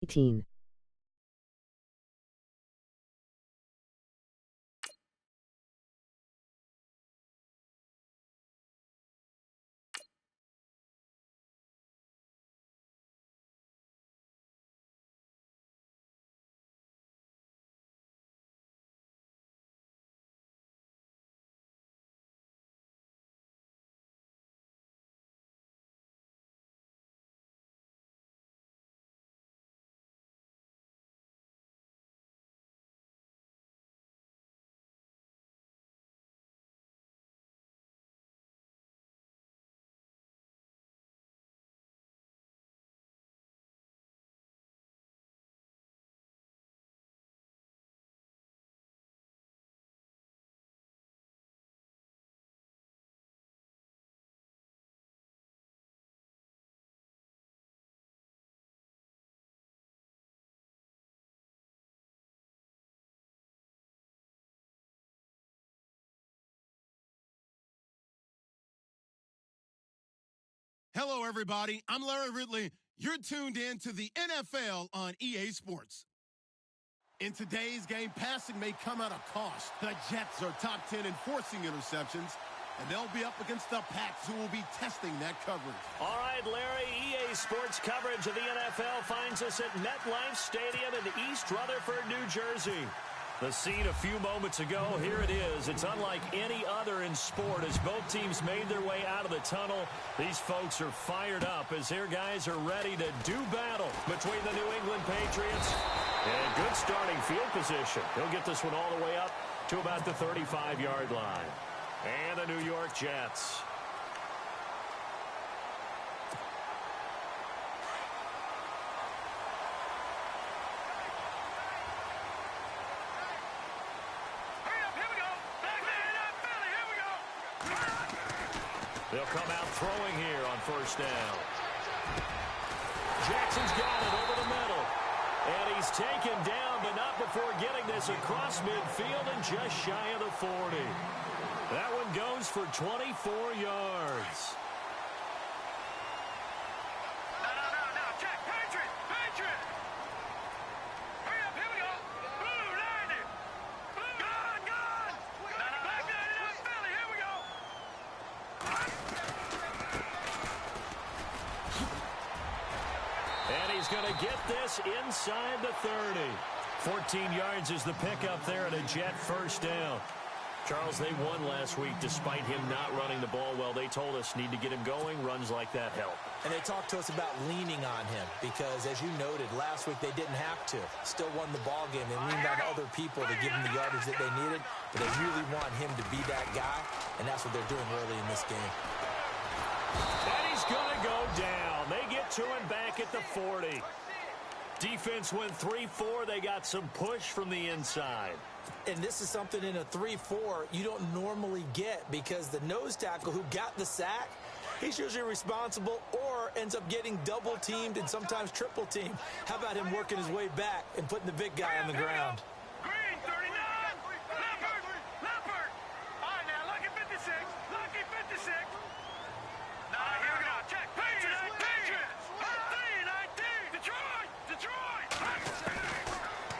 18. Hello, everybody. I'm Larry Ridley. You're tuned in to the NFL on EA Sports. In today's game, passing may come at a cost. The Jets are top 10 in forcing interceptions, and they'll be up against the Pats, who will be testing that coverage. All right, Larry, EA Sports coverage of the NFL finds us at MetLife Stadium in East Rutherford, New Jersey. The scene a few moments ago, here it is. It's unlike any other in sport as both teams made their way out of the tunnel. These folks are fired up as their guys are ready to do battle between the New England Patriots. And good starting field position. He'll get this one all the way up to about the 35-yard line. And the New York Jets. They'll come out throwing here on first down. Jackson's got it over the middle. And he's taken down, but not before getting this across midfield and just shy of the 40. That one goes for 24 yards. Going to get this inside the 30. 14 yards is the pickup there and a Jet first down. Charles, they won last week despite him not running the ball well. They told us need to get him going. Runs like that help. And they talked to us about leaning on him because, as you noted, last week they didn't have to. Still won the ball game. They leaned on other people to give them the yardage that they needed, but they really want him to be that guy, and that's what they're doing early in this game. And he's going to go down. They get to him back at the 40. Defense went 3-4. They got some push from the inside. And this is something in a 3-4 you don't normally get because the nose tackle who got the sack, he's usually responsible or ends up getting double-teamed and sometimes triple-teamed. How about him working his way back and putting the big guy on the ground?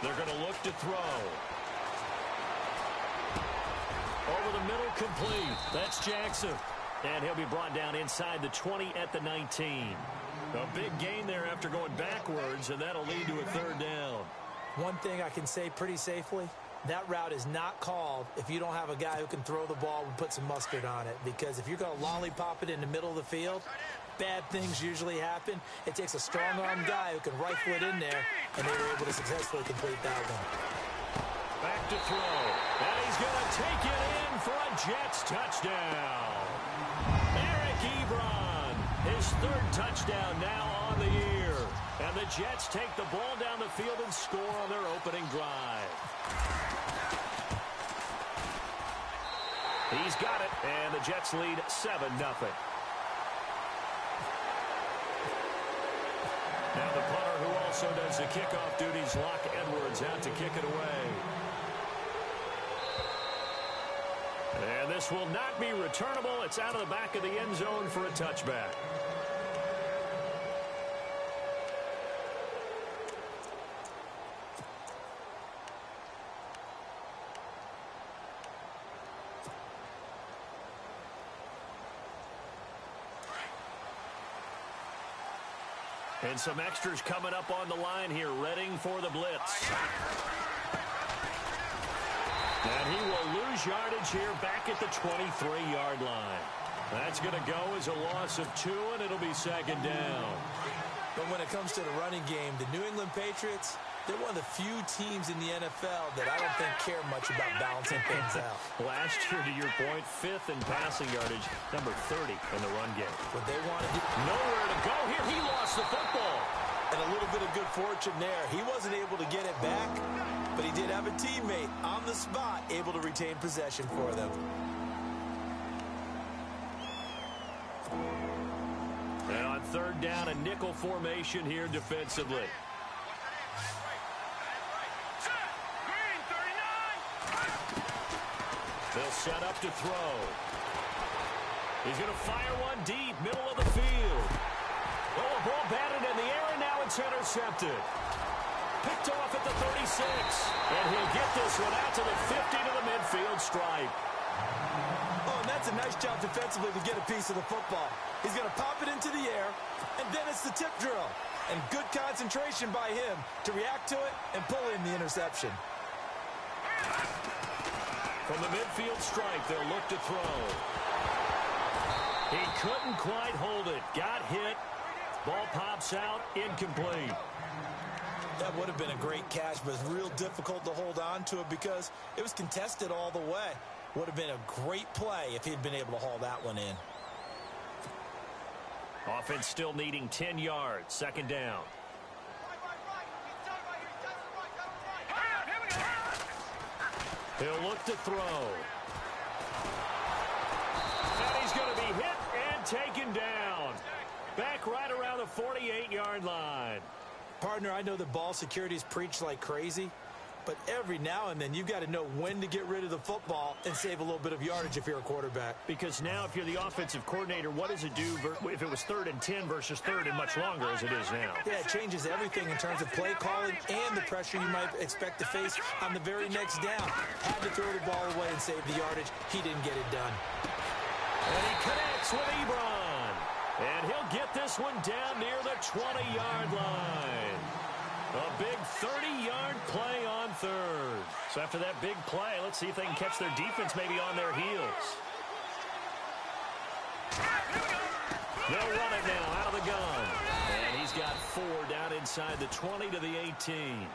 They're going to look to throw. Over the middle, complete. That's Jackson. And he'll be brought down inside the 20 at the 19. A big gain there after going backwards, and that'll lead to a third down. One thing I can say pretty safely, that route is not called if you don't have a guy who can throw the ball and put some mustard on it. Because if you're going to lollipop it in the middle of the field, bad things usually happen. It takes a strong-arm guy who can rifle it in there, and they were able to successfully complete that one. Back to throw. And he's going to take it in for a Jets touchdown. Eric Ebron, his third touchdown now on the year. And the Jets take the ball down the field and score on their opening drive. He's got it, and the Jets lead 7-0. Now the punter who also does the kickoff duties, Locke Edwards, out to kick it away. And this will not be returnable. It's out of the back of the end zone for a touchback. And some extras coming up on the line here, readying for the blitz. And he will lose yardage here back at the 23-yard line. That's going to go as a loss of 2, and it'll be second down. But when it comes to the running game, the New England Patriots, they're one of the few teams in the NFL that I don't think care much about balancing things out. Last year, to your point, 5th in passing yardage, number 30 in the run game. What they want to do. Nowhere to go here. He lost the football. And a little bit of good fortune there. He wasn't able to get it back, but he did have a teammate on the spot able to retain possession for them. And on third down, a nickel formation here defensively. They'll set up to throw. He's going to fire one deep, middle of the field. Oh, a ball batted in the air, and now it's intercepted. Picked off at the 36. And he'll get this one out to the 50 to the midfield stripe. Oh, and that's a nice job defensively to get a piece of the football. He's going to pop it into the air, and then it's the tip drill. And good concentration by him to react to it and pull in the interception. From the midfield stripe, they'll look to throw. He couldn't quite hold it. Got hit. Ball pops out. Incomplete. That would have been a great catch, but it's real difficult to hold on to it because it was contested all the way. Would have been a great play if he'd been able to haul that one in. Offense still needing 10 yards. Second down. He'll look to throw. And he's going to be hit and taken down. Back right around the 48-yard line. Partner, I know the ball security is preached like crazy, but every now and then you've got to know when to get rid of the football and save a little bit of yardage if you're a quarterback. Because now if you're the offensive coordinator, what does it do if it was 3rd and 10 versus 3rd and much longer as it is now? Yeah, it changes everything in terms of play calling and the pressure you might expect to face on the very next down. Had to throw the ball away and save the yardage. He didn't get it done. And he connects with Ebron. And he'll get this one down near the 20-yard line. A big 30-yard play on third. So after that big play, let's see if they can catch their defense maybe on their heels. They'll run it now out of the gun. And he's got 4 down inside the 20 to the 18.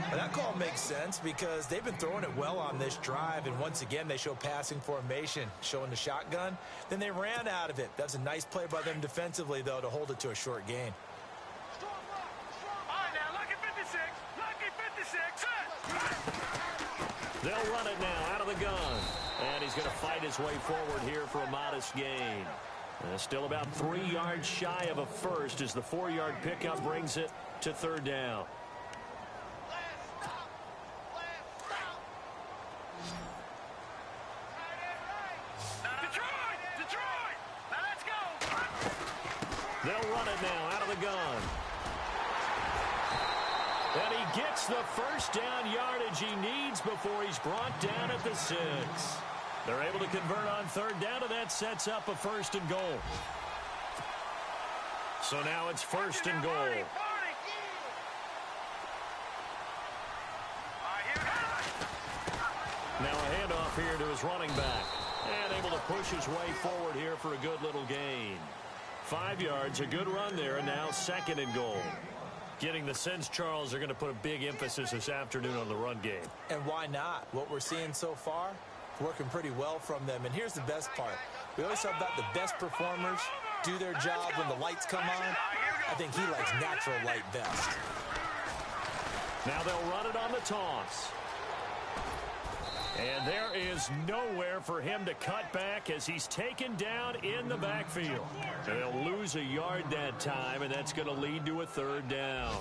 Well, that call makes sense because they've been throwing it well on this drive, and once again they show passing formation, showing the shotgun. Then they ran out of it. That's a nice play by them defensively, though, to hold it to a short gain. They'll run it now out of the gun. And he's going to fight his way forward here for a modest gain. Still about 3 yards shy of a first as the 4-yard pickup brings it to third down. They'll run it now out of the gun. And he gets the first down yardage he needs before he's brought down at the 6. They're able to convert on third down, and that sets up a 1st and goal. So now it's 1st and goal. Now a handoff here to his running back. And able to push his way forward here for a good little gain. 5 yards, a good run there, and now 2nd and goal. Getting the sense, Charles, they're going to put a big emphasis this afternoon on the run game. And why not? What we're seeing so far, working pretty well from them. And here's the best part. We always talk about the best performers do their job when the lights come on. I think he likes natural light best. Now they'll run it on the toss. And there is nowhere for him to cut back as he's taken down in the backfield. They'll lose a yard that time, and that's going to lead to a 3rd down.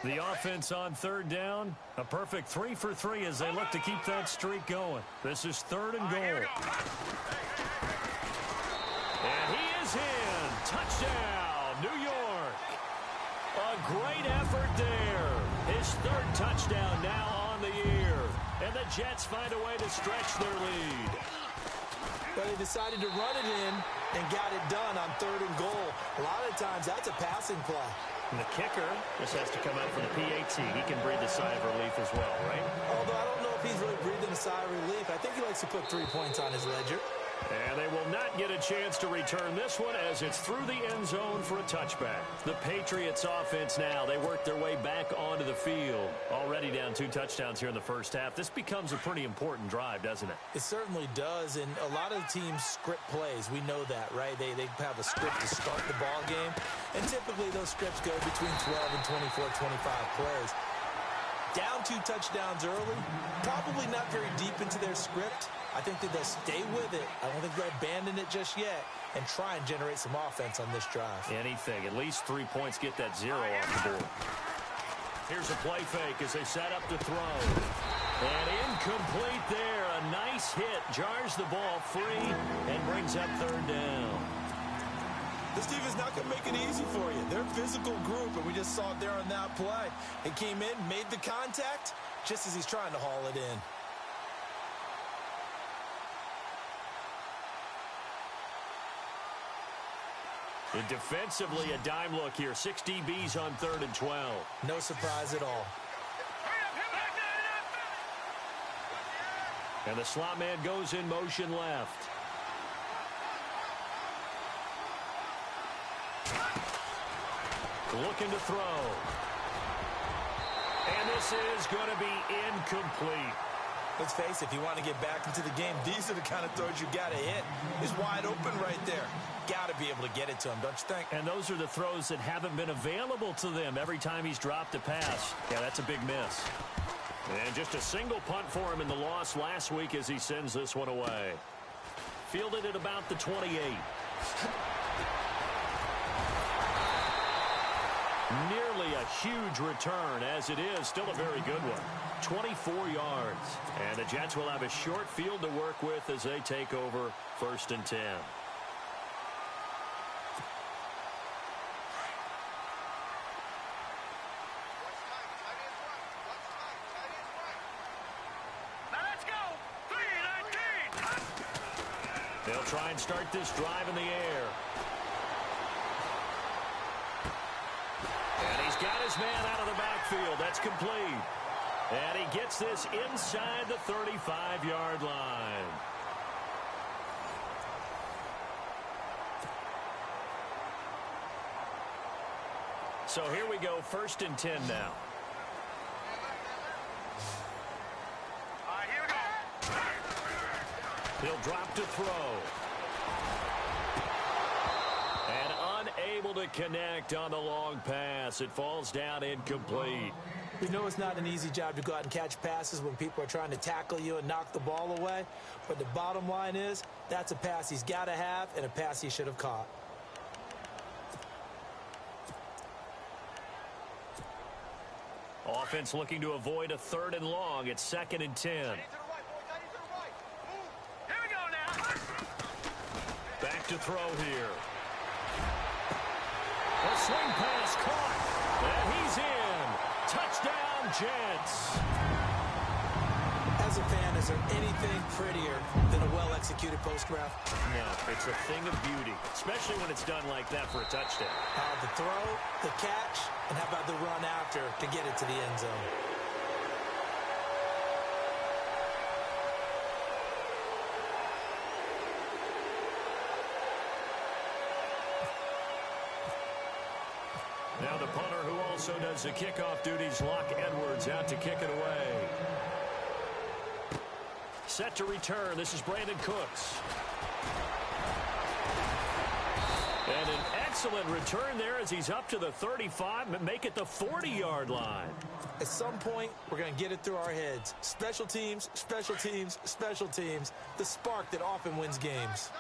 The offense on 3rd down, a perfect 3 for 3 as they look to keep that streak going. This is 3rd and goal. And he is in. Touchdown, New York. A great effort there. His 3rd touchdown now on the year. And the Jets find a way to stretch their lead. Well, they decided to run it in and got it done on 3rd and goal. A lot of times, that's a passing play. And the kicker just has to come out for the PAT. He can breathe a sigh of relief as well, right? Although I don't know if he's really breathing a sigh of relief. I think he likes to put 3 points on his ledger. And they will not get a chance to return this one as it's through the end zone for a touchback. The Patriots offense now, they work their way back onto the field. Already down 2 touchdowns here in the first half. This becomes a pretty important drive, doesn't it? It certainly does, and a lot of teams script plays. We know that, right? They have a script to start the ball game, and typically those scripts go between 12 and 24, 25 plays. Down 2 touchdowns early, probably not very deep into their script. I think that they'll stay with it. I don't think they'll abandon it just yet and try and generate some offense on this drive. Anything. At least 3 points, get that 0 off the board. Here's a play fake as they set up to throw. And incomplete there. A nice hit. Jars the ball free and brings up 3rd down. This defense is not going to make it easy for you. They're a physical group, and we just saw it there on that play. He came in, made the contact, just as he's trying to haul it in. And defensively, a dime look here. 6 DBs on 3rd and 12. No surprise at all. And the slot man goes in motion left. Looking to throw. And this is going to be incomplete. Let's face it, if you want to get back into the game, these are the kind of throws you got to hit. He's wide open right there. Got to be able to get it to him, don't you think? And those are the throws that haven't been available to them every time he's dropped a pass. Yeah, that's a big miss. And just a single punt for him in the loss last week as he sends this one away. Fielded at about the 28. Nearly a huge return, as it is still a very good one. 24 yards. And the Jets will have a short field to work with as they take over 1st and 10. They'll try and start this drive in the air. And he's got his man out of the backfield. That's complete. And he gets this inside the 35-yard line. So here we go, 1st and 10 now. He'll drop to throw. And unable to connect on the long pass. It falls down incomplete. We know it's not an easy job to go out and catch passes when people are trying to tackle you and knock the ball away. But the bottom line is, that's a pass he's got to have and a pass he should have caught. Offense looking to avoid a 3rd and long. It's 2nd and 10. Back to throw here. A swing pass caught. And he's in. Touchdown, Jets. As a fan, is there anything prettier than a well-executed post-route? No, it's a thing of beauty, especially when it's done like that for a touchdown. The throw, the catch, and how about the run after to get it to the end zone? Now the punter who also does the kickoff duties, Locke Edwards, out to kick it away. Set to return. This is Brandon Cooks. And an excellent return there as he's up to the 35, but make it the 40-yard line. At some point, we're going to get it through our heads. Special teams, special teams, special teams. The spark that often wins games.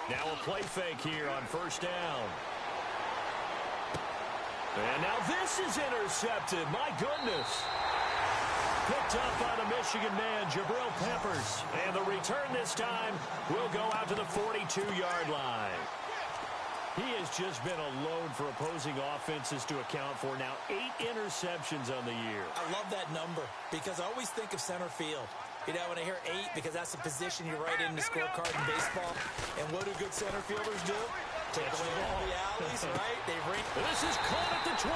Now a play fake here on 1st down. And now this is intercepted. My goodness. Picked up by the Michigan man, Jabril Peppers. And the return this time will go out to the 42-yard line. He has just been a load for opposing offenses to account for. Now 8 interceptions on the year. I love that number because I always think of center field. You know, when I hear 8, because that's the position you write in the scorecard in baseball. And what do good center fielders do? Take away all the alleys, right? They ring. This is caught at the 20.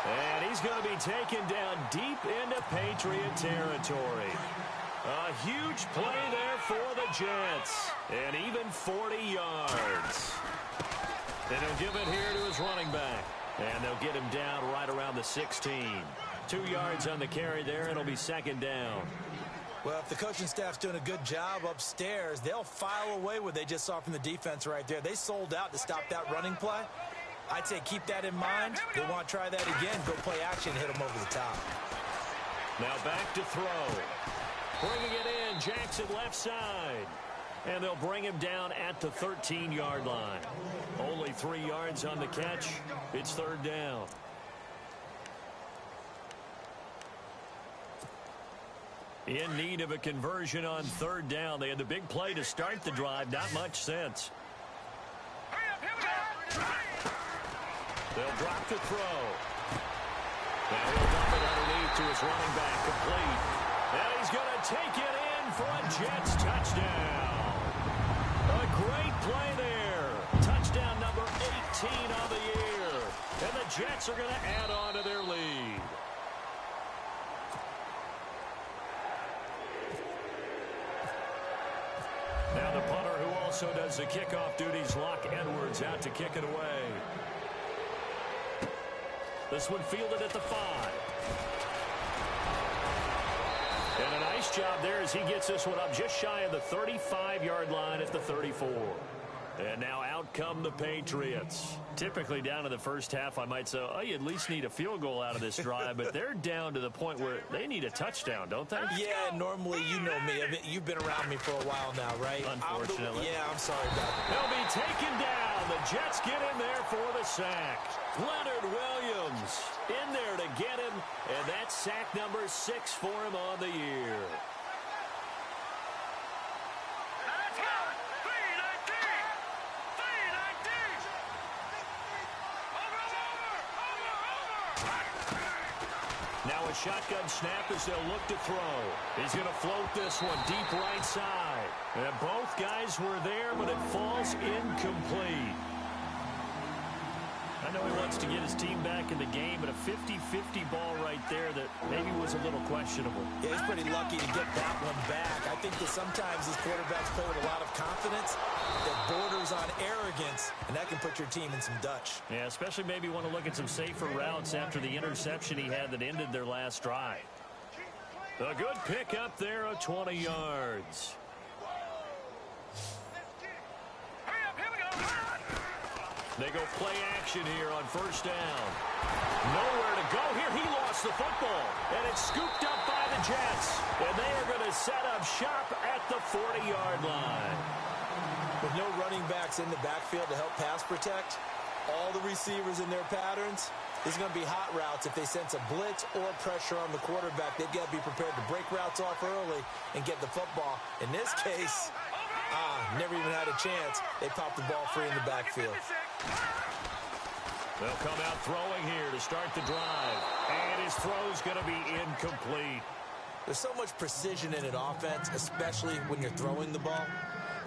And he's going to be taken down deep into Patriot territory. A huge play there for the Jets. And even 40 yards. And he'll give it here to his running back. And they'll get him down right around the 16. 2 yards on the carry there, and it'll be second down. Well, if the coaching staff's doing a good job upstairs, they'll file away what they just saw from the defense right there. They sold out to stop that running play. I'd say keep that in mind. They want to try that again, go play action, hit them over the top. Now back to throw. Bringing it in, Jackson left side. And they'll bring him down at the 13-yard line. Only 3 yards on the catch. It's third down. In need of a conversion on third down. They had the big play to start the drive. Not much sense. They'll drop the throw. Now he'll dump it underneath to his running back, complete. And he's going to take it in for a Jets touchdown. A great play there. Touchdown number 18 on the year. And the Jets are going to add on to their lead. Now the punter who also does the kickoff duties, Locke Edwards, out to kick it away. This one fielded at the 5. And a nice job there as he gets this one up just shy of the 35-yard line at the 34. And now out come the Patriots. Typically down in the first half, I might say, oh, you at least need a field goal out of this drive. But they're down to the point where they need a touchdown, don't they? Yeah, normally, you know me. You've been around me for a while now, right? Unfortunately. I'm sorry about that. They'll be taken down. The Jets get in there for the sack. Leonard Williams in there to get him. And that's sack number 6 for him on the year. Now a shotgun snap as they'll look to throw. He's going to float this one deep right side. And both guys were there, but it falls incomplete. I know he wants to get his team back in the game, but a 50-50 ball right there that maybe was a little questionable. Yeah, he's pretty lucky to get that one back. I think that sometimes these quarterbacks play with a lot of confidence that borders on arrogance, and that can put your team in some Dutch. Yeah, especially maybe want to look at some safer routes after the interception he had that ended their last drive. A good pick up there of 20 yards. They go play action here on first down. Nowhere to go here. He lost the football. And it's scooped up by the Jets. And they are going to set up shop at the 40-yard line. With no running backs in the backfield to help pass protect, all the receivers in their patterns, this is going to be hot routes. If they sense a blitz or pressure on the quarterback, they've got to be prepared to break routes off early and get the football. In this case, never even had a chance. They popped the ball free in the backfield. They'll come out throwing here to start the drive. And his throw's going to be incomplete. There's so much precision in an offense, especially when you're throwing the ball.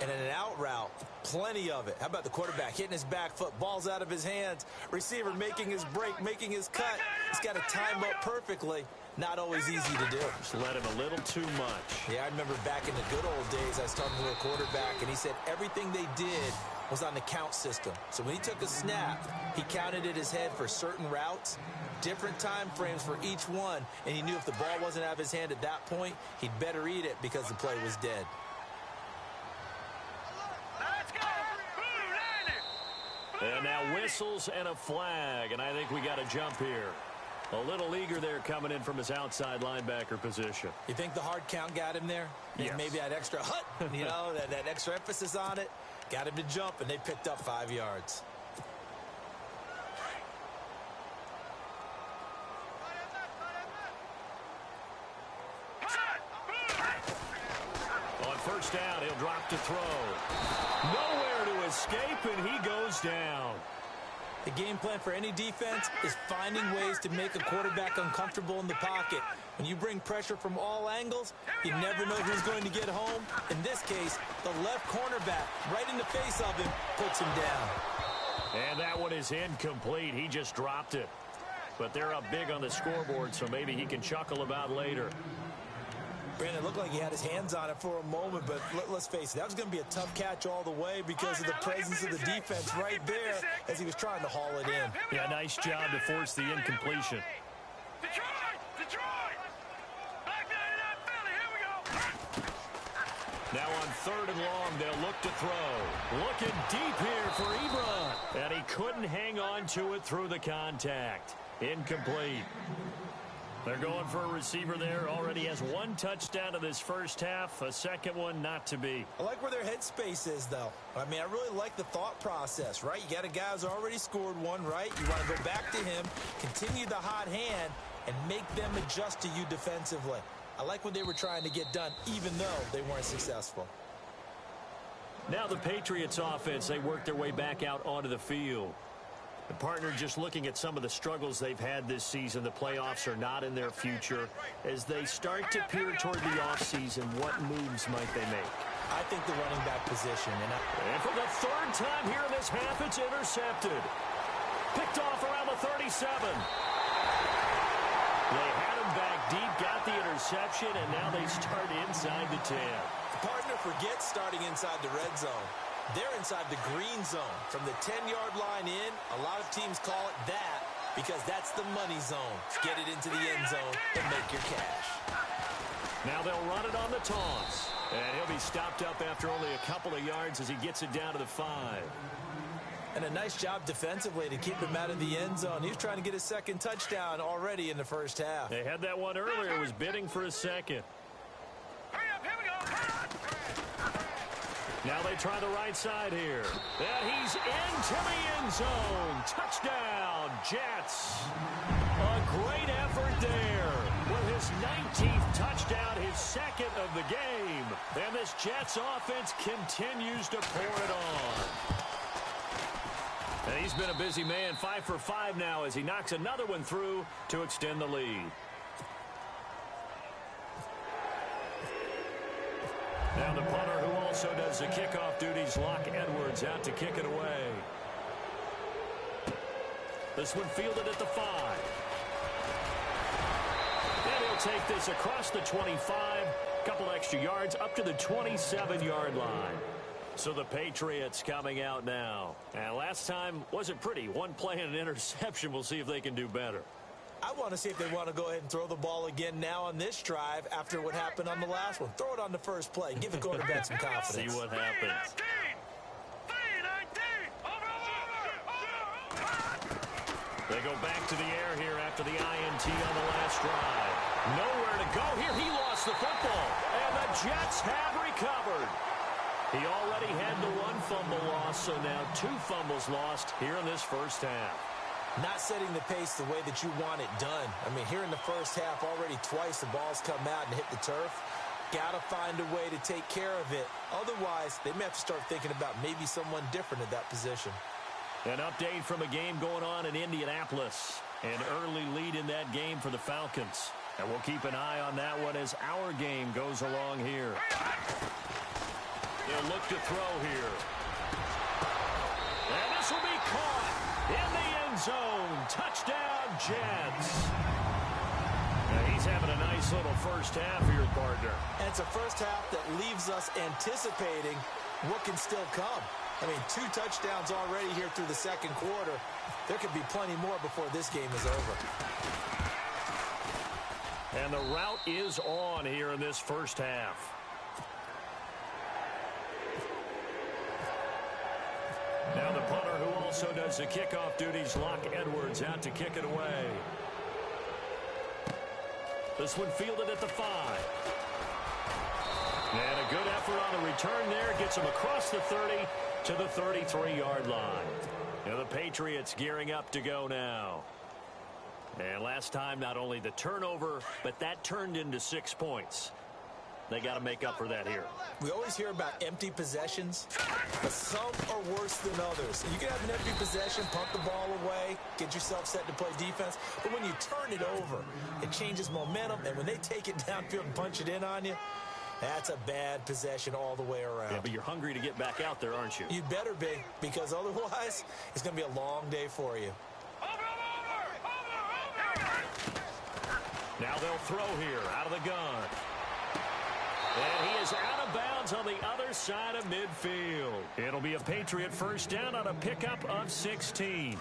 And in an out route, plenty of it. How about the quarterback hitting his back foot, balls out of his hands, receiver making his break, making his cut. He's got to time up perfectly. Not always easy to do. Just let him a little too much. Yeah, I remember back in the good old days, I was talking to a quarterback, and he said everything they did was on the count system. So when he took a snap, he counted in his head for certain routes, different time frames for each one, and he knew if the ball wasn't out of his hand at that point, he'd better eat it because the play was dead. And now whistles and a flag, and I think we got a jump here. A little eager there coming in from his outside linebacker position. You think the hard count got him there? Yes. Maybe that extra hut, you know, that extra emphasis on it. Got him to jump, and they picked up 5 yards. On first down, he'll drop to throw. Nowhere to his escape, and he goes down. The game plan for any defense is finding ways to make a quarterback uncomfortable in the pocket. When you bring pressure from all angles, you never know who's going to get home. In this case, the left cornerback, right in the face of him, puts him down. And that one is incomplete. He just dropped it. But they're up big on the scoreboard, so maybe he can chuckle about later. Brandon, it looked like he had his hands on it for a moment, but let's face it, that was going to be a tough catch all the way because of the presence of the defense right there as he was trying to haul it in. Yeah, nice job to force the incompletion. Detroit! Back down in that Philly, here we go! Now on 3rd and long, they'll look to throw. Looking deep here for Ebron. And he couldn't hang on to it through the contact. Incomplete. They're going for a receiver there. Already has 1 touchdown in this first half. A second one not to be. I like where their headspace is, though. I mean, I really like the thought process, right? You got a guy who's already scored one, right? You want to go back to him, continue the hot hand, and make them adjust to you defensively. I like what they were trying to get done, even though they weren't successful. Now the Patriots offense, they work their way back out onto the field. The partner just looking at some of the struggles they've had this season. The playoffs are not in their future. As they start to peer toward the offseason, what moves might they make? I think the running back position. And for the 3rd time here in this half, it's intercepted. Picked off around the 37. They had him back deep, got the interception, and now they start inside the 10. The partner forgets starting inside the red zone. They're inside the green zone. From the 10-yard line in, a lot of teams call it that because that's the money zone. Get it into the end zone and make your cash. Now they'll run it on the toss. And he'll be stopped up after only a couple of yards as he gets it down to the 5. And a nice job defensively to keep him out of the end zone. He was trying to get his 2nd touchdown already in the first half. They had that one earlier. Was bidding for a 2nd. Hurry up, here we go! Now they try the right side here. And he's into the end zone. Touchdown, Jets. A great effort there. With his 19th touchdown, his 2nd of the game. And this Jets offense continues to pour it on. And he's been a busy man, 5 for 5 now as he knocks another one through to extend the lead. Now the punter who also does the kickoff duties, Locke Edwards, out to kick it away. This one fielded at the 5. And he'll take this across the 25. Couple extra yards up to the 27-yard line. So the Patriots coming out now. And last time wasn't pretty. One play and an interception. We'll see if they can do better. I want to see if they want to go ahead and throw the ball again now on this drive after what happened on the last one. Throw it on the first play. Give the quarterback some confidence. See what happens. They go back to the air here after the INT on the last drive. Nowhere to go here. He lost the football. And the Jets have recovered. He already had the 1 fumble loss, so now 2 fumbles lost here in this first half. Not setting the pace the way that you want it done. I mean, here in the first half, already twice the ball's come out and hit the turf. Got to find a way to take care of it. Otherwise, they may have to start thinking about maybe someone different at that position. An update from a game going on in Indianapolis. An early lead in that game for the Falcons. And we'll keep an eye on that one as our game goes along here. They'll look to throw here. And this will be caught in the end zone. Touchdown, Jets. Now he's having a nice little first half here, partner. And it's a first half that leaves us anticipating what can still come. I mean, 2 touchdowns already here through the 2nd quarter. There could be plenty more before this game is over. And the route is on here in this first half. Now the punter who also does the kickoff duties, Locke Edwards, out to kick it away. This one fielded at the 5. And a good effort on the return there. Gets him across the 30 to the 33-yard line. Now the Patriots gearing up to go now. And last time, not only the turnover, but that turned into 6 points. They got to make up for that here. We always hear about empty possessions, but some are worse than others. You can have an empty possession, pump the ball away, get yourself set to play defense, but when you turn it over, it changes momentum, and when they take it downfield and punch it in on you, that's a bad possession all the way around. Yeah, but you're hungry to get back out there, aren't you? You'd better be, because otherwise, it's going to be a long day for you. Now they'll throw here out of the gun. And he is out of bounds on the other side of midfield. It'll be a Patriot first down on a pickup of 16.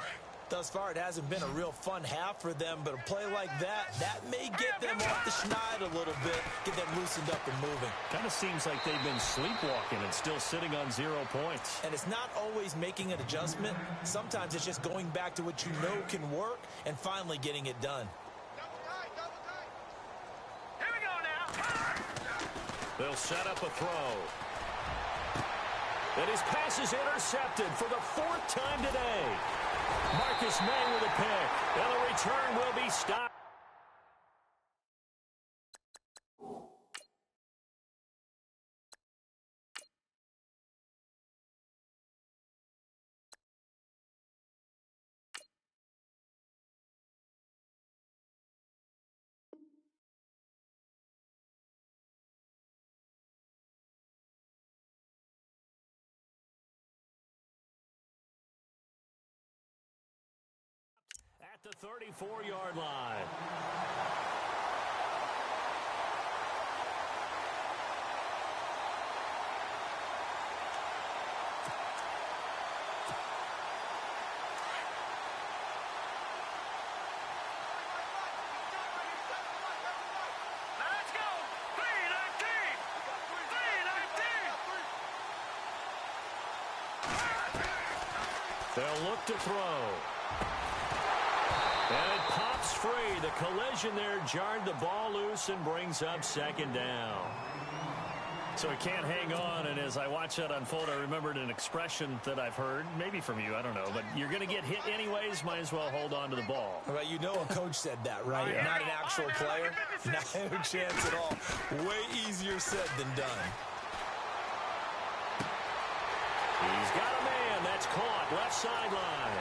Thus far, it hasn't been a real fun half for them, but a play like that may get them off the schneid a little bit, get them loosened up and moving. Kind of seems like they've been sleepwalking and still sitting on 0 points. And it's not always making an adjustment. Sometimes it's just going back to what you know can work and finally getting it done. Here we go now. They'll set up a throw. And his pass is intercepted for the 4th time today. Marcus May with a pick. And the return will be stopped. At the 34-yard line. Let's go. 319. They'll look to throw. And it pops free. The collision there jarred the ball loose and brings up 2nd down. So he can't hang on, and as I watch that unfold, I remembered an expression that I've heard, maybe from you, I don't know, but you're going to get hit anyways, might as well hold on to the ball. Well, you know a coach said that, right? Not an actual player. Not a chance at all. Way easier said than done. He's got a man. That's caught. Left sideline.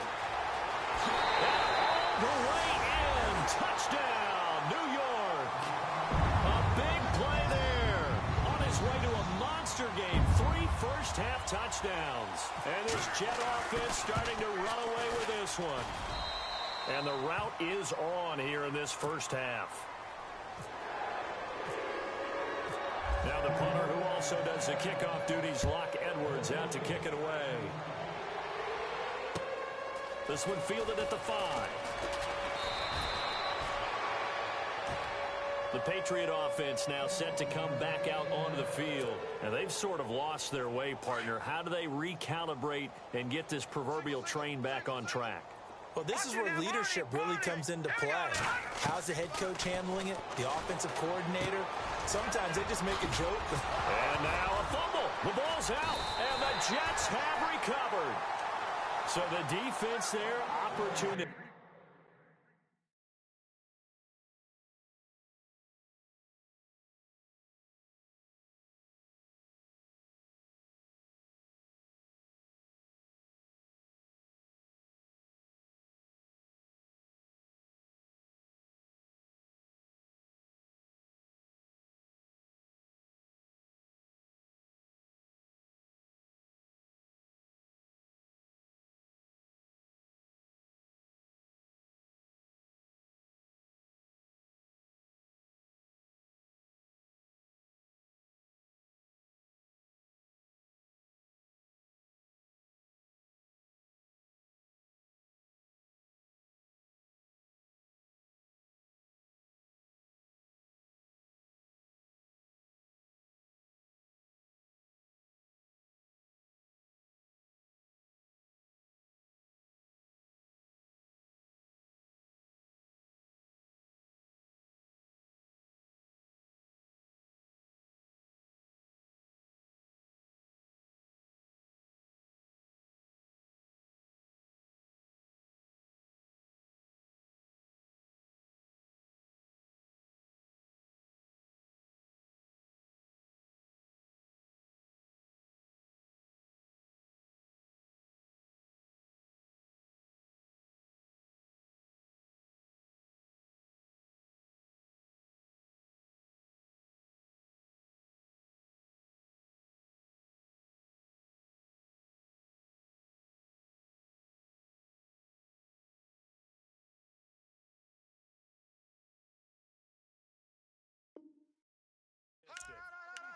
The way in. Touchdown, New York. A big play there. On his way to a monster game. 3 first-half touchdowns. And this Jet offense starting to run away with this one. And the route is on here in this first half. Now the punter, who also does the kickoff duties, Locke Edwards, out to kick it away. This one fielded at the 5. The Patriot offense now set to come back out onto the field. And they've sort of lost their way, partner. How do they recalibrate and get this proverbial train back on track? Well, this is where leadership really comes into play. How's the head coach handling it? The offensive coordinator? Sometimes they just make a joke. And now a fumble. The ball's out. And the Jets have recovered. So the defense there, opportunity.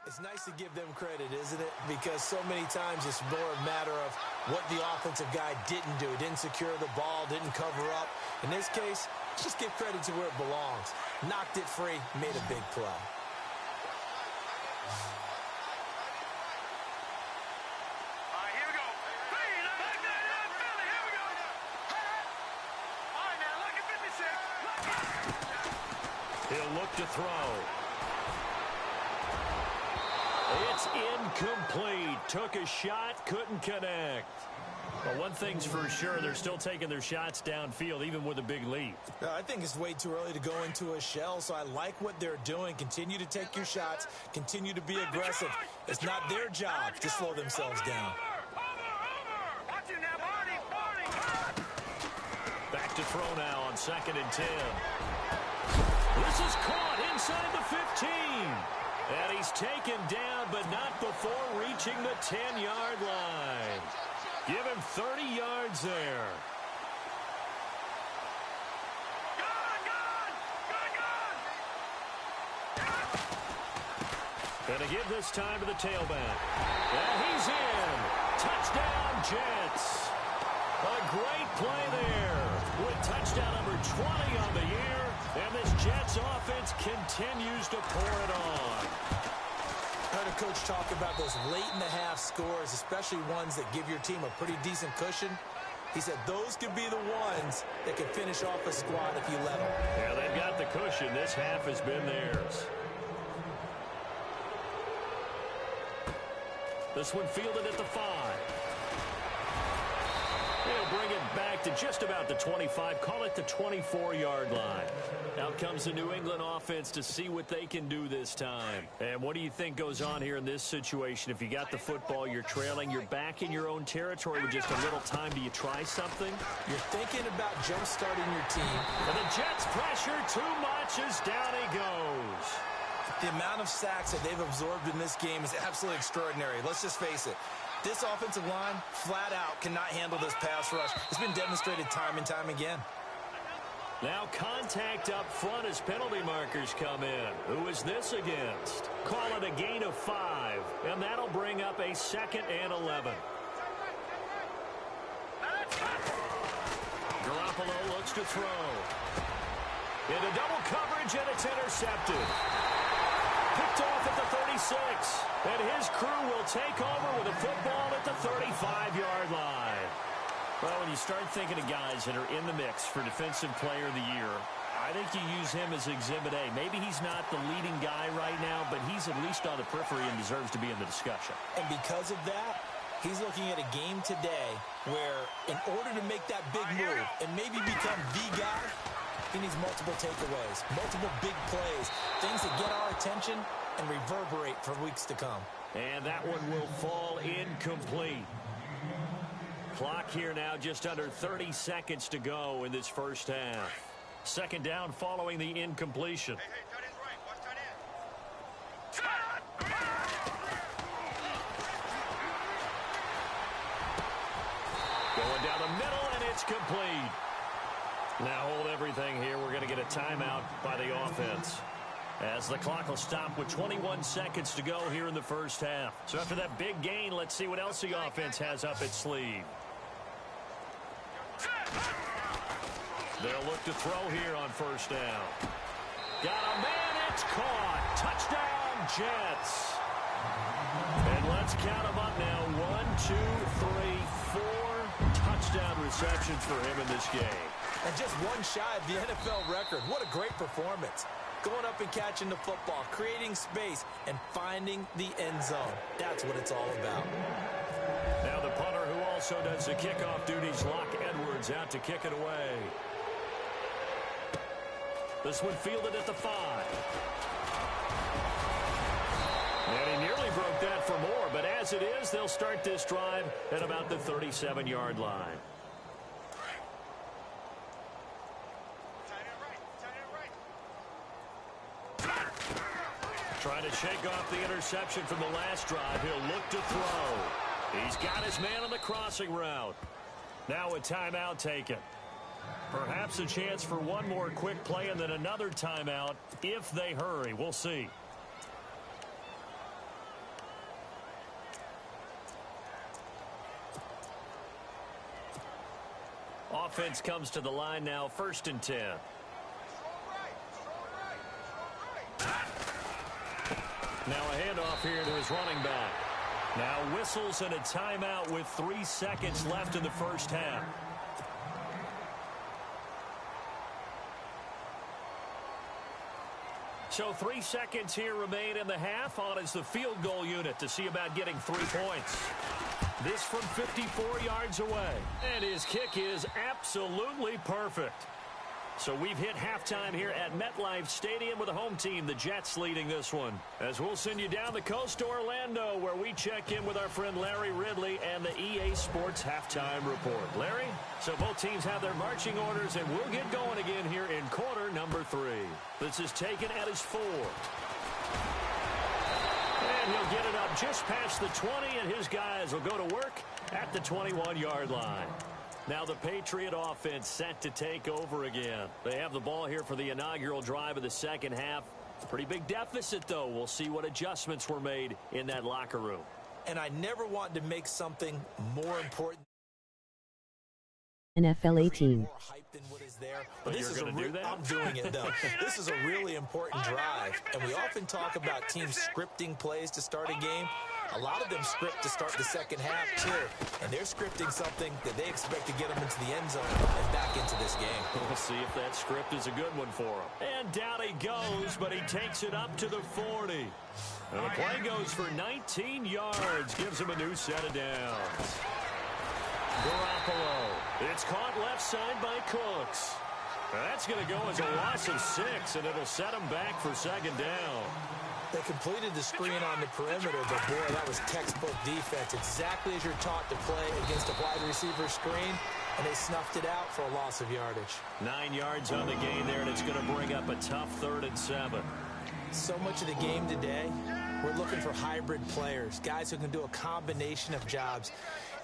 It's nice to give them credit, isn't it? Because so many times it's more a matter of what the offensive guy didn't do. Didn't secure the ball, didn't cover up. In this case, just give credit to where it belongs. Knocked it free, made a big play. Here we go. Hey, back there in Philly. Here we go. All right, now, look at 56. He'll look to throw. It's incomplete. Took a shot, couldn't connect. Well, one thing's for sure, they're still taking their shots downfield, even with a big lead. I think it's way too early to go into a shell, so I like what they're doing. Continue to take your shots. Continue to be aggressive. It's not their job to slow themselves down. Watch it now, Barney. Back to throw now on 2nd and 10. This is caught inside the 15. And he's taken down, but not before reaching the 10-yard line. Give him 30 yards there. And again this time to the tailback. And he's in. Touchdown, Jets. A great play there with touchdown number 20 on the year. And this Jets offense continues to pour it on. I heard a coach talk about those late-in-the-half scores, especially ones that give your team a pretty decent cushion. He said those could be the ones that could finish off a squad if you let them. Yeah, they've got the cushion. This half has been theirs. This one fielded at the 5. They'll bring it back to just about the 25. Call it the 24-yard line. Out comes the New England offense to see what they can do this time. And what do you think goes on here in this situation? If you got the football, you're trailing, you're back in your own territory with just a little time. Do you try something? You're thinking about jump-starting your team. And the Jets pressure too much as down he goes. The amount of sacks that they've absorbed in this game is absolutely extraordinary. Let's just face it. This offensive line, flat out, cannot handle this pass rush. It's been demonstrated time and time again. Now contact up front as penalty markers come in. Who is this against? Call it a gain of 5, and that'll bring up a 2nd and 11. Garoppolo looks to throw. Into double coverage, and it's intercepted. Picked off at the 36, and his crew will take over with a football at the 35-yard line. Well, when you start thinking of guys that are in the mix for Defensive Player of the Year, I think you use him as Exhibit A. Maybe he's not the leading guy right now, but he's at least on the periphery and deserves to be in the discussion. And because of that, he's looking at a game today where in order to make that big move and maybe become the guy, he needs multiple takeaways, multiple big plays, things that get our attention and reverberate for weeks to come. And that one will fall incomplete. Clock here now just under 30 seconds to go in this first half. 2nd down following the incompletion. Hey, tight end's right. Watch tight end. Going down the middle, and it's complete. Now hold everything here. We're going to get a timeout by the offense, as the clock will stop with 21 seconds to go here in the first half. So after that big gain, let's see what else the offense has up its sleeve. They'll look to throw here on 1st down. Got a man, it's caught. Touchdown, Jets. And let's count them up now. 1, 2, 3, 4 touchdown receptions for him in this game. And just one shy of the NFL record. What a great performance. Going up and catching the football, creating space, and finding the end zone. That's what it's all about. Now the punter, who also does the kickoff duties, Locke Edwards, out to kick it away. This one fielded at the 5. And he nearly broke that for more, but as it is, they'll start this drive at about the 37-yard line. Trying to shake off the interception from the last drive. He'll look to throw. He's got his man on the crossing route. Now a timeout taken. Perhaps a chance for one more quick play and then another timeout if they hurry. We'll see. Offense comes to the line now, 1st and 10. Now a handoff here to his running back. Now whistles and a timeout with 3 seconds left in the first half. So 3 seconds here remain in the half. On is the field goal unit to see about getting 3 points. This from 54 yards away. And his kick is absolutely perfect. So we've hit halftime here at MetLife Stadium with the home team, the Jets, leading this one. As we'll send you down the coast to Orlando, where we check in with our friend Larry Ridley and the EA Sports Halftime Report. Larry, so both teams have their marching orders, and we'll get going again here in quarter number 3. This is taken at his 4. And he'll get it up just past the 20, and his guys will go to work at the 21-yard line. Now the Patriot offense set to take over again. They have the ball here for the inaugural drive of the second half. Pretty big deficit, though. We'll see what adjustments were made in that locker room. And I never want to make something more important. NFL 18. More hype than what is there. But this you're is going to do that? I'm doing it, though. This is a really important drive. And we often talk about teams scripting plays to start a game. A lot of them script to start the second half, too. And they're scripting something that they expect to get them into the end zone and back into this game. We'll see if that script is a good one for him. And down he goes, but he takes it up to the 40. And the play goes for 19 yards. Gives him a new set of downs. Garoppolo. It's caught left side by Cooks. That's going to go as a loss of 6, and it'll set him back for second down. They completed the screen on the perimeter, but boy, that was textbook defense. Exactly as you're taught to play against a wide receiver screen, and they snuffed it out for a loss of yardage. 9 yards on the gain there, and it's going to bring up a tough 3rd and 7. So much of the game today, we're looking for hybrid players, guys who can do a combination of jobs.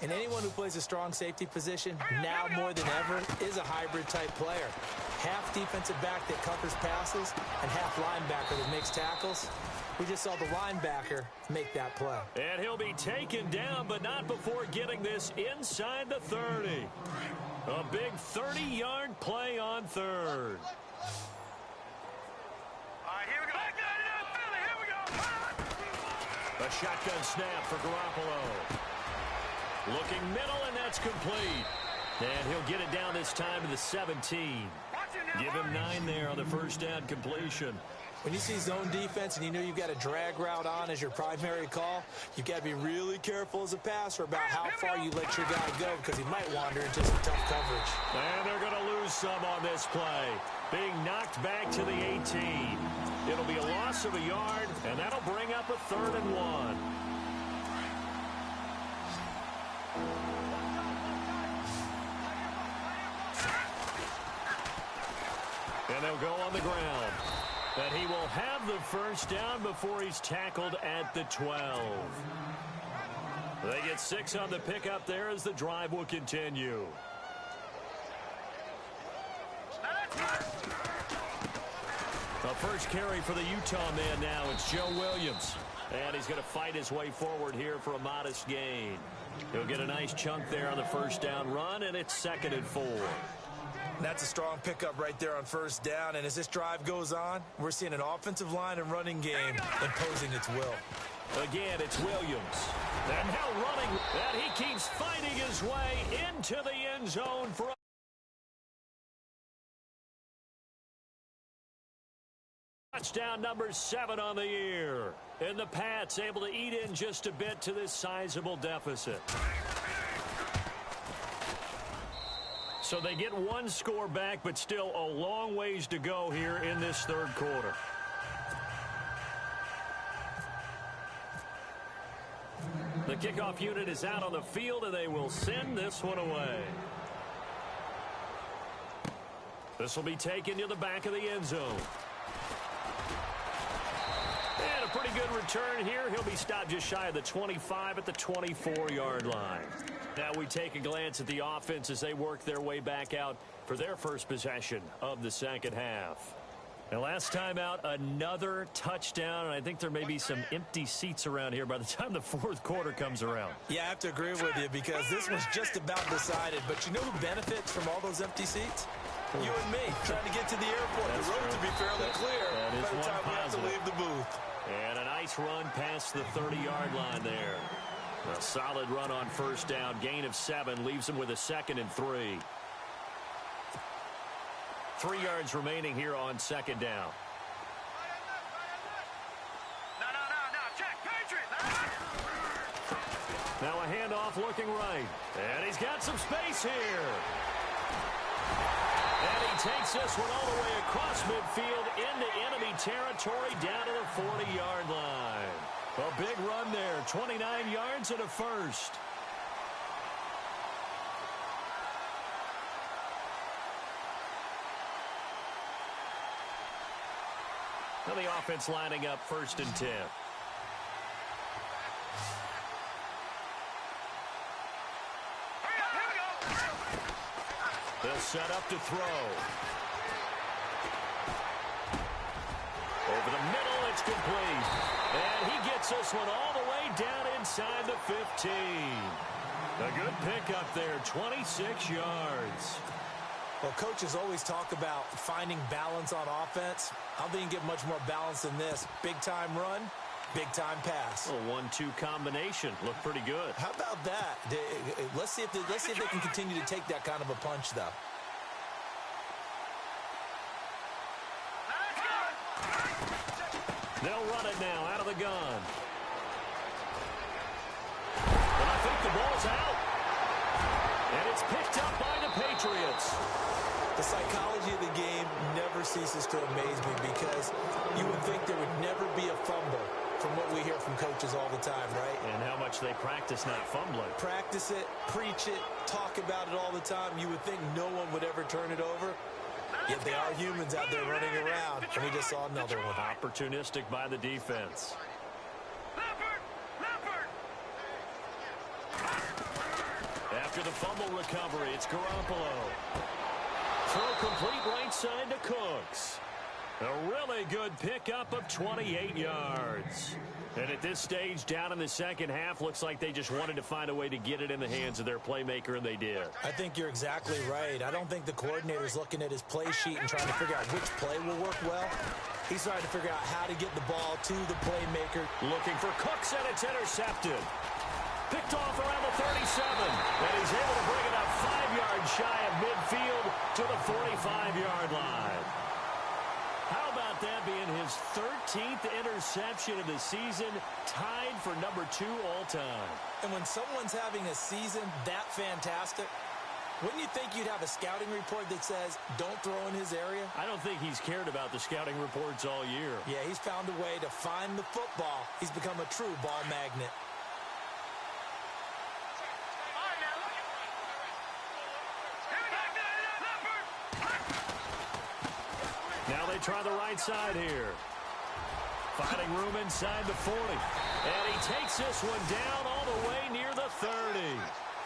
And anyone who plays a strong safety position, now more than ever, is a hybrid-type player. Half defensive back that covers passes and half linebacker that makes tackles. We just saw the linebacker make that play. And he'll be taken down, but not before getting this inside the 30. A big 30-yard play on 3rd. Here we go. Here we go. A shotgun snap for Garoppolo. Looking middle, and that's complete. And he'll get it down this time to the 17. Give him 9 there on the first down completion. When you see zone defense and you know you've got a drag route on as your primary call, you've got to be really careful as a passer about how far you let your guy go, because he might wander into some tough coverage. And they're going to lose some on this play. Being knocked back to the 18. It'll be a loss of a yard, and that'll bring up a 3rd and 1. And they'll go on the ground. But he will have the first down before he's tackled at the 12. They get 6 on the pickup there as the drive will continue. The first carry for the Utah man now. It's Joe Williams. And he's going to fight his way forward here for a modest gain. He'll get a nice chunk there on the first down run, and it's 2nd and 4. That's a strong pickup right there on first down. And as this drive goes on, we're seeing an offensive line and running game imposing its will. Again, it's Williams. And now running, and he keeps fighting his way into the end zone for a touchdown number 7 on the year. And the Pats able to eat in just a bit to this sizable deficit. So they get 1 score back, but still a long ways to go here in this 3rd quarter. The kickoff unit is out on the field, and they will send this one away. This will be taken to the back of the end zone. And a pretty good return here. He'll be stopped just shy of the 25 at the 24-yard line. Now we take a glance at the offense as they work their way back out for their first possession of the second half. And last time out, another touchdown, and I think there may be some empty seats around here by the time the fourth quarter comes around. Yeah, I have to agree with you because this was just about decided. But you know who benefits from all those empty seats? You and me, trying to get to the airport. That's the road true. to be fairly clear That is by the one time we have to positive. leave the booth. And a nice run past the 30-yard line there. A solid run on first down. Gain of 7 leaves him with a 2nd and 3. 3 yards remaining here on 2nd down. No, check, Patriot. Now a handoff looking right. And he's got some space here. And he takes this one all the way across midfield into enemy territory down to the 40-yard line. A big run there, 29 yards and a first. Now the offense lining up 1st and 10. They'll set up to throw. Over the middle, it's complete. And he gets this one all the way down inside the 15. A good pickup there, 26 yards. Well, coaches always talk about finding balance on offense. I don't think you get much more balance than this. Big-time run, big-time pass. A 1-2 combination. Looked pretty good. How about that? Let's see if they can continue to take that kind of a punch, though. They'll run it now out of the gun. And I think the ball's out. And it's picked up by the Patriots. The psychology of the game never ceases to amaze me because you would think there would never be a fumble from what we hear from coaches all the time, right? And how much they practice not fumbling. Practice it, preach it, talk about it all the time. You would think no one would ever turn it over. Yet they are humans out there running around, and we just saw another one. Opportunistic by the defense. After the fumble recovery, it's Garoppolo. Throw complete right side to Cooks. A really good pickup of 28 yards. And at this stage, down in the second half, looks like they just wanted to find a way to get it in the hands of their playmaker, and they did. I think you're exactly right. I don't think the coordinator's looking at his play sheet and trying to figure out which play will work well. He's trying to figure out how to get the ball to the playmaker. Looking for Cooks, and it's intercepted. Picked off around the 37, and he's able to bring it up 5 yards shy of midfield to the 45-yard line. How about that being his 13th interception of the season, tied for number 2 all-time? And when someone's having a season that fantastic, wouldn't you think you'd have a scouting report that says, don't throw in his area? I don't think he's cared about the scouting reports all year. Yeah, he's found a way to find the football. He's become a true ball magnet. Now they try the right side here. Finding room inside the 40. And he takes this one down all the way near the 30.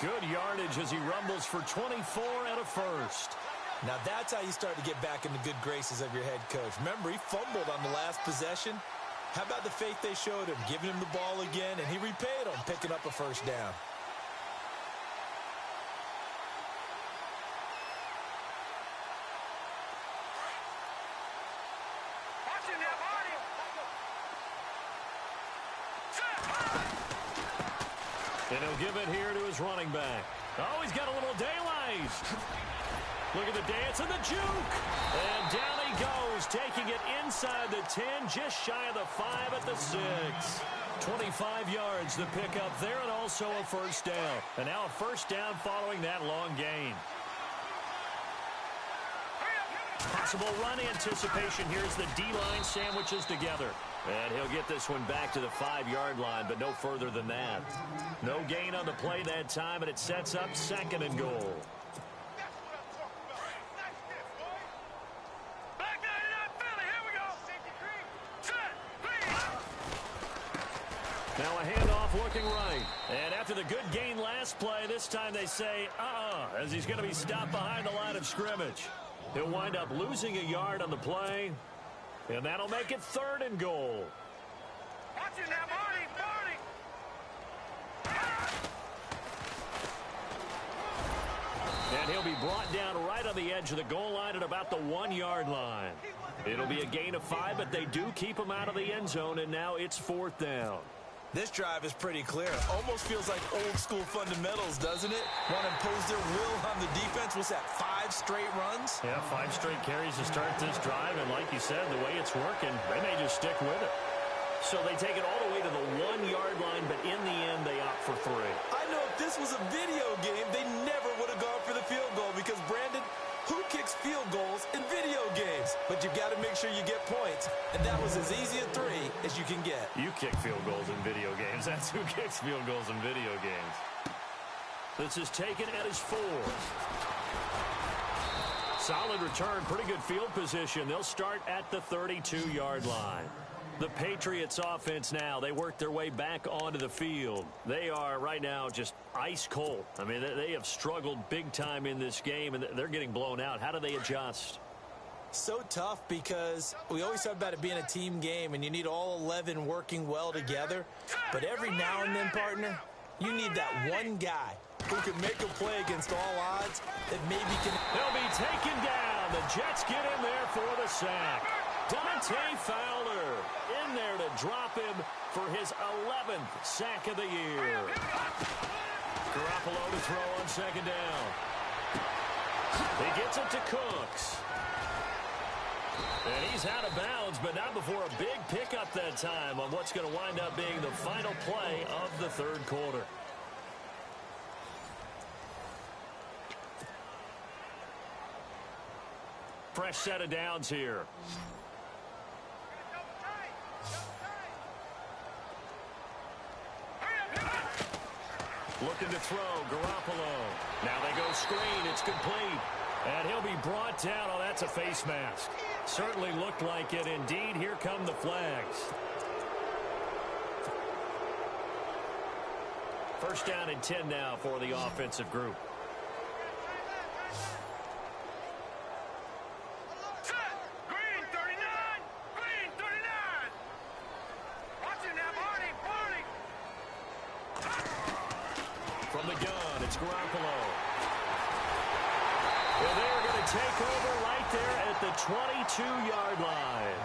Good yardage as he rumbles for 24 and a first. Now that's how you start to get back in the good graces of your head coach. Remember, he fumbled on the last possession. How about the faith they showed him, giving him the ball again, and he repaid them, picking up a first down. And he'll give it here to his running back. Oh, he's got a little daylight. Look at the dance and the juke. And down he goes, taking it inside the 10, just shy of the 5 at the 6. 25 yards the pickup there, and also a first down. And now a first down following that long gain. Possible run anticipation here as the D-line sandwiches together. And he'll get this one back to the 5-yard line, but no further than that. No gain on the play that time, and it sets up 2nd and goal. Now a handoff looking right. And after the good gain last play, this time they say, as he's going to be stopped behind the line of scrimmage. He'll wind up losing a yard on the play. And that'll make it 3rd and goal. Watch it now, Barney! And he'll be brought down right on the edge of the goal line at about the 1-yard line. It'll be a gain of 5, but they do keep him out of the end zone, and now it's 4th down. This drive is pretty clear. Almost feels like old-school fundamentals, doesn't it? Want to impose their will on the defense. What's that, 5 straight runs? Yeah, 5 straight carries to start this drive, and like you said, the way it's working, they may just stick with it. So they take it all the way to the 1-yard line, but in the end, they opt for 3. I know if this was a video game, they never would have gone for the field goal because, Brandon, who kicks field goals in video games? But you've got to make sure you get points, and that was as easy a 3 as you can get. You kick field goals in video games. That's who kicks field goals in video games. This is taken at his 4. Solid return, pretty good field position. They'll start at the 32-yard line. The Patriots offense now, they work their way back onto the field. They are right now just ice cold. I mean, they have struggled big time in this game, and they're getting blown out. How do they adjust? So tough because we always talk about it being a team game, and you need all 11 working well together. But every now and then, partner, you need that one guy who can make a play against all odds that maybe can... They'll be taken down. The Jets get in there for the sack. Dante Fowler in there to drop him for his 11th sack of the year. Garoppolo to throw on 2nd down. He gets it to Cooks. And he's out of bounds, but not before a big pickup that time on what's going to wind up being the final play of the 3rd quarter. Fresh set of downs here. Looking to throw, Garoppolo. Now they go screen, it's complete. And he'll be brought down. Oh, that's a face mask. Certainly looked like it. Indeed, here come the flags. 1st down and 10 now for the offensive group. Green 39! Green 39! Watch it now, Barney! From the gun, it's Garoppolo. Well, they're going to take over right there at the 22-yard line.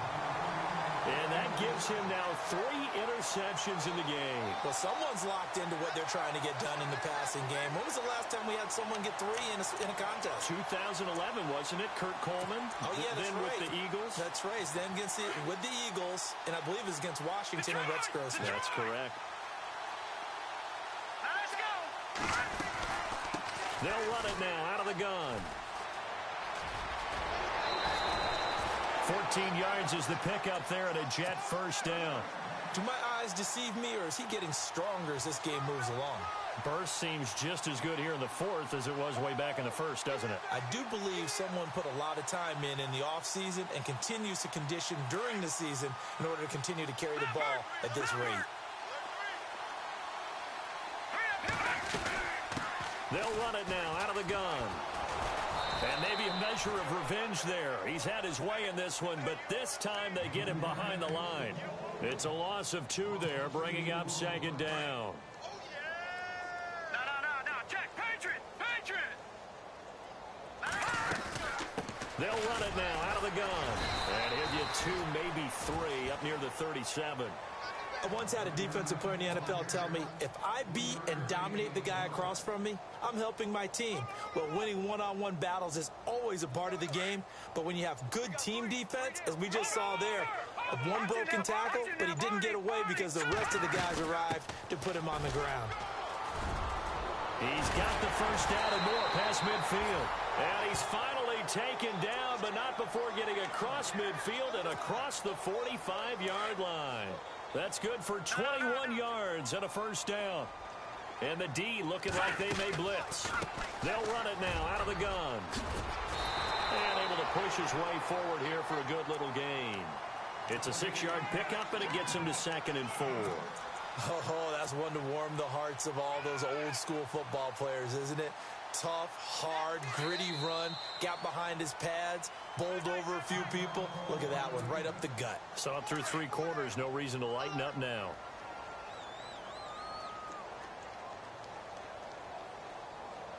And that gives him now 3 interceptions in the game. Well, someone's locked into what they're trying to get done in the passing game. When was the last time we had someone get 3 in a contest? 2011, wasn't it? Kurt Coleman. Oh, yeah, that's then right. With the Eagles. That's right. Then with the Eagles, and I believe it was against Washington and Rex Grossman. That's correct. Now let's go! They'll run it now out of the gun. 14 yards is the pickup there and a Jet 1st down. Do my eyes deceive me, or is he getting stronger as this game moves along? Burst seems just as good here in the 4th as it was way back in the 1st, doesn't it? I do believe someone put a lot of time in the offseason and continues to condition during the season in order to continue to carry the ball at this rate. They'll run it now out of the gun. And maybe a measure of revenge there. He's had his way in this one, but this time they get him behind the line. It's a loss of 2 there, bringing up 2nd down. No, check, Patriot! They'll run it now out of the gun. And he'll get 2, maybe 3, up near the 37. I once had a defensive player in the NFL tell me, if I beat and dominate the guy across from me, I'm helping my team. Well, winning one-on-one battles is always a part of the game, but when you have good team defense, as we just saw there, one broken tackle, but he didn't get away because the rest of the guys arrived to put him on the ground. He's got the 1st down and more past midfield. And he's finally taken down, but not before getting across midfield and across the 45-yard line. That's good for 21 yards and a 1st down. And the D looking like they may blitz. They'll run it now out of the gun. And able to push his way forward here for a good little gain. It's a 6-yard pickup, and it gets him to 2nd and 4. Oh, that's one to warm the hearts of all those old-school football players, isn't it? Tough, hard, gritty run, got behind his pads, bowled over a few people. Look at that one, right up the gut. Saw it through 3 quarters, no reason to lighten up now.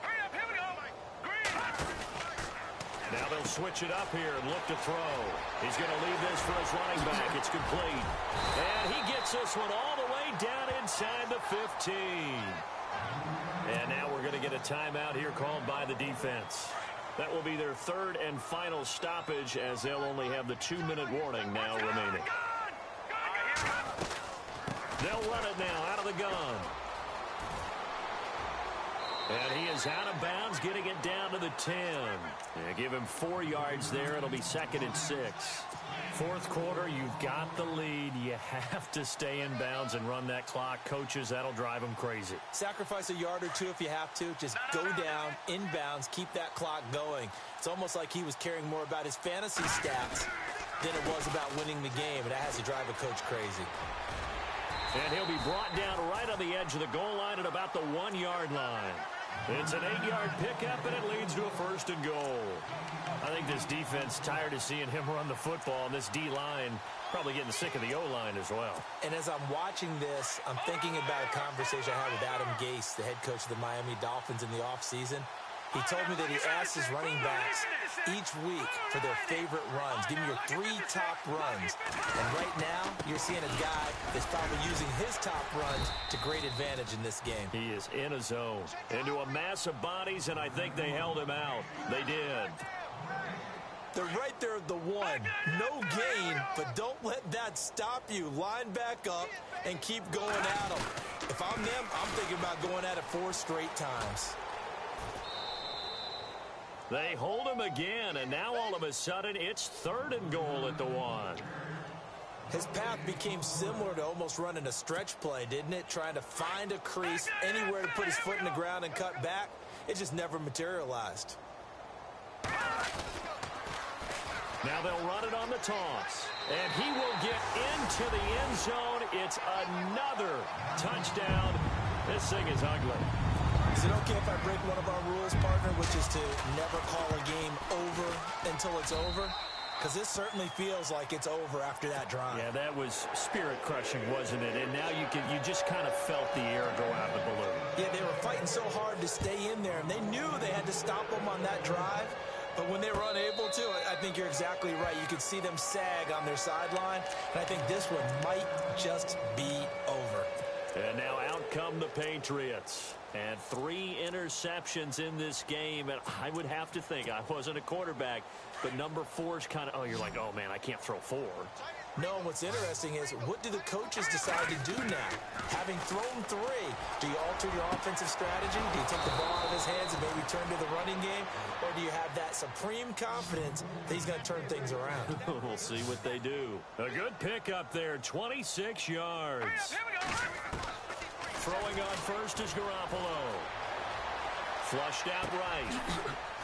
Hurry up, here we go. Now they'll switch it up here and look to throw. He's going to leave this for his running back. It's complete. And he gets this one all the way down inside the 15. And now we're going to get a timeout here called by the defense. That will be their 3rd and final stoppage, as they'll only have the 2-minute warning now remaining. They'll run it now out of the gun. And he is out of bounds, getting it down to the 10. Yeah, give him 4 yards there. It'll be 2nd and 6. 4th quarter, you've got the lead. You have to stay in bounds and run that clock. Coaches, that'll drive them crazy. Sacrifice a yard or 2 if you have to. Just go down, in bounds, keep that clock going. It's almost like he was caring more about his fantasy stats than it was about winning the game, and that has to drive a coach crazy. And he'll be brought down right on the edge of the goal line at about the 1-yard line. It's an 8-yard pickup, and it leads to a 1st and goal. I think this defense tired of seeing him run the football, and this D-line probably getting sick of the O-line as well. And as I'm watching this, I'm thinking about a conversation I had with Adam Gase, the head coach of the Miami Dolphins in the offseason. He told me that he asked his running backs each week for their favorite runs. Give me your 3 top runs. And right now, you're seeing a guy that's probably using his top runs to great advantage in this game. He is in a zone. Into a mass of bodies, and I think they held him out. They did. They're right there at the 1. No gain, but don't let that stop you. Line back up and keep going at them. If I'm them, I'm thinking about going at it 4 straight times. They hold him again, and now all of a sudden it's 3rd and goal at the 1. His path became similar to almost running a stretch play, didn't it? Trying to find a crease, anywhere to put his foot in the ground and cut back. It just never materialized. Now they'll run it on the toss, and he will get into the end zone. It's another touchdown. This thing is ugly. Is it okay if I break one of our rules, partner, which is to never call a game over until it's over? Because this certainly feels like it's over after that drive. Yeah, that was spirit-crushing, wasn't it? And now you just kind of felt the air go out of the balloon. Yeah, they were fighting so hard to stay in there, and they knew they had to stop them on that drive. But when they were unable to, I think you're exactly right. You could see them sag on their sideline, and I think this one might just be over. And now out come the Patriots. And 3 interceptions in this game. And I would have to think, I wasn't a quarterback, but number 4's kind of, you're like, oh, man, I can't throw 4. No, what's interesting is, what do the coaches decide to do now? Having thrown 3, do you alter your offensive strategy? Do you take the ball out of his hands and maybe turn to the running game? Or do you have that supreme confidence that he's going to turn things around? We'll see what they do. A good pickup there, 26 yards. Here we go. Throwing on first is Garoppolo. Flushed out right.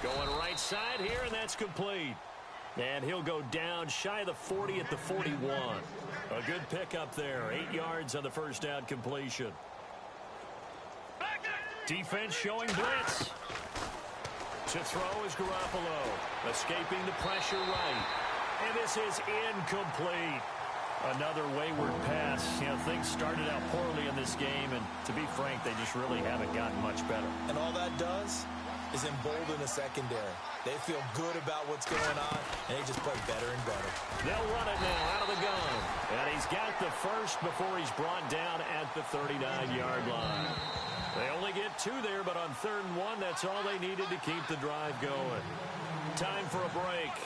Going right side here, and that's complete. And he'll go down shy of the 40 at the 41. A good pickup there. 8 yards on the first down completion. Defense showing blitz. To throw is Garoppolo. Escaping the pressure right. And this is incomplete. Another wayward pass. You know, things started out poorly in this game, and to be frank, they just really haven't gotten much better. And all that does is embolden the secondary. They feel good about what's going on, and they just play better and better. They'll run it now out of the gun. And he's got the first before he's brought down at the 39-yard line. They only get 2 there, but on 3rd and 1, that's all they needed to keep the drive going. Time for a break.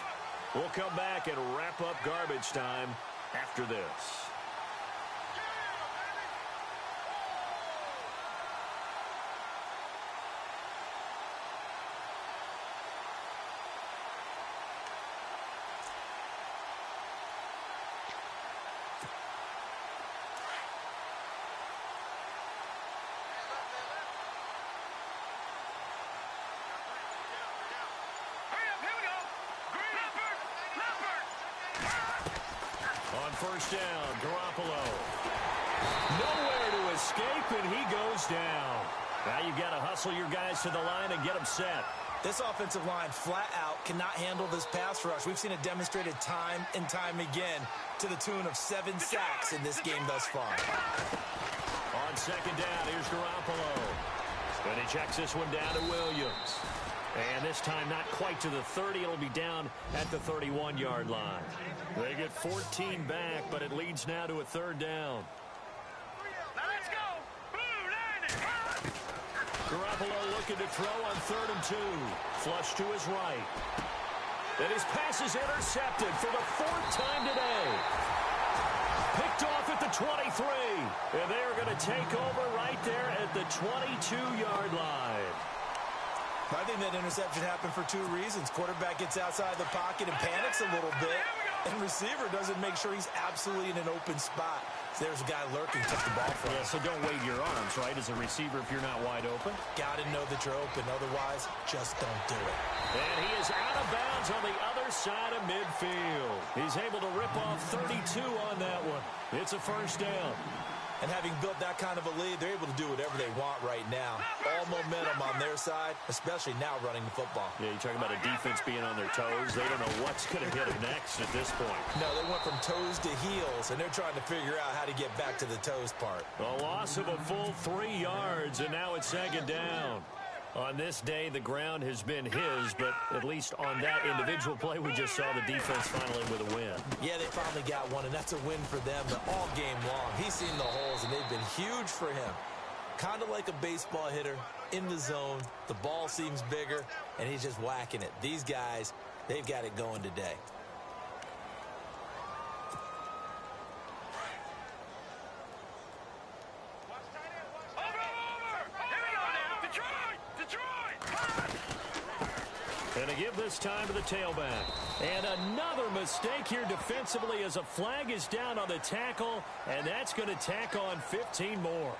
We'll come back and wrap up garbage time after this. On first down, Garoppolo. Nowhere to escape, and he goes down. Now you've got to hustle your guys to the line and get them set. This offensive line flat out cannot handle this pass rush. We've seen it demonstrated time and time again to the tune of 7 sacks in this game thus far. On second down, here's Garoppolo. And he checks this one down to Williams. And this time not quite to the 30. It'll be down at the 31-yard line. They get 14 back, but it leads now to a third down. Now let's go. Boo, 90. Garoppolo looking to throw on 3rd and 2. Flush to his right. And his pass is intercepted for the 4th time today. Picked off at the 23. And they are going to take over right there at the 22-yard line. I think that interception happened for 2 reasons. Quarterback gets outside the pocket and panics a little bit. And receiver doesn't make sure he's absolutely in an open spot. So there's a guy lurking, took the ball from him. Yeah, so don't wave your arms, right, as a receiver if you're not wide open. Got to know that you're open. Otherwise, just don't do it. And he is out of bounds on the other side of midfield. He's able to rip off 32 on that one. It's a first down. And having built that kind of a lead, they're able to do whatever they want right now. All momentum on their side, especially now running the football. Yeah, you're talking about a defense being on their toes. They don't know what's going to hit them next at this point. No, they went from toes to heels, and they're trying to figure out how to get back to the toes part. A loss of a full 3 yards, and now it's second down. On this day, the ground has been his, but at least on that individual play, we just saw the defense finally with a win. Yeah, they finally got one, and that's a win for them, but all game long. He's seen the holes, and they've been huge for him. Kind of like a baseball hitter in the zone. The ball seems bigger, and he's just whacking it. These guys, they've got it going today. And to give this time to the tailback. And another mistake here defensively as a flag is down on the tackle, and that's going to tack on 15 more.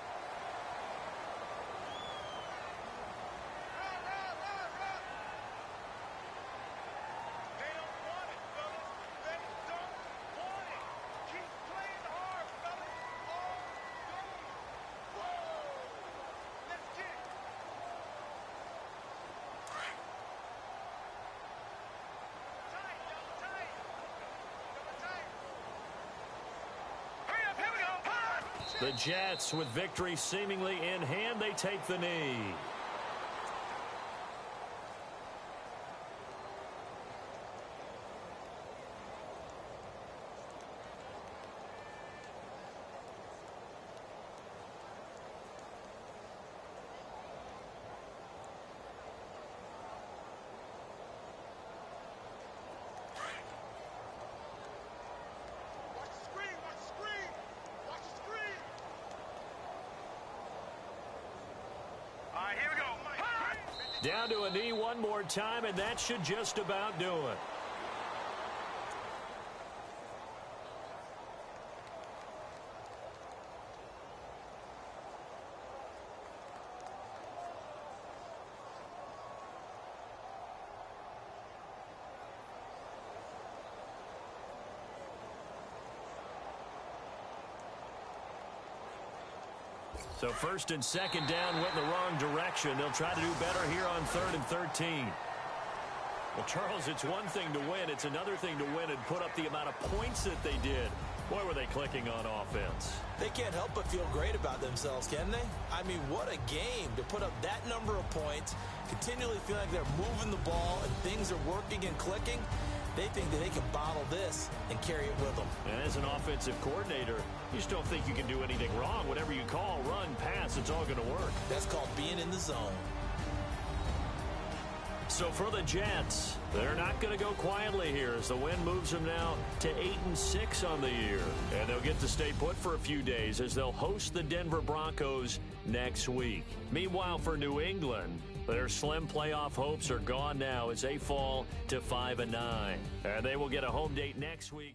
The Jets, with victory seemingly in hand, they take the knee. Down to a knee one more time, and that should just about do it. So first and second down went in the wrong direction. They'll try to do better here on 3rd and 13. Well, Charles, it's one thing to win. It's another thing to win and put up the amount of points that they did. Boy, were they clicking on offense. They can't help but feel great about themselves, can they? I mean, what a game to put up that number of points, continually feel like they're moving the ball and things are working and clicking. They think that they can bottle this and carry it with them. And as an offensive coordinator, you just don't think you can do anything wrong. Whatever you call, run, pass, it's all going to work. That's called being in the zone. So for the Jets, they're not going to go quietly here as the win moves them now to 8-6 on the year. And they'll get to stay put for a few days as they'll host the Denver Broncos next week. Meanwhile, for New England, their slim playoff hopes are gone now as they fall to 5-9. And they will get a home date next week.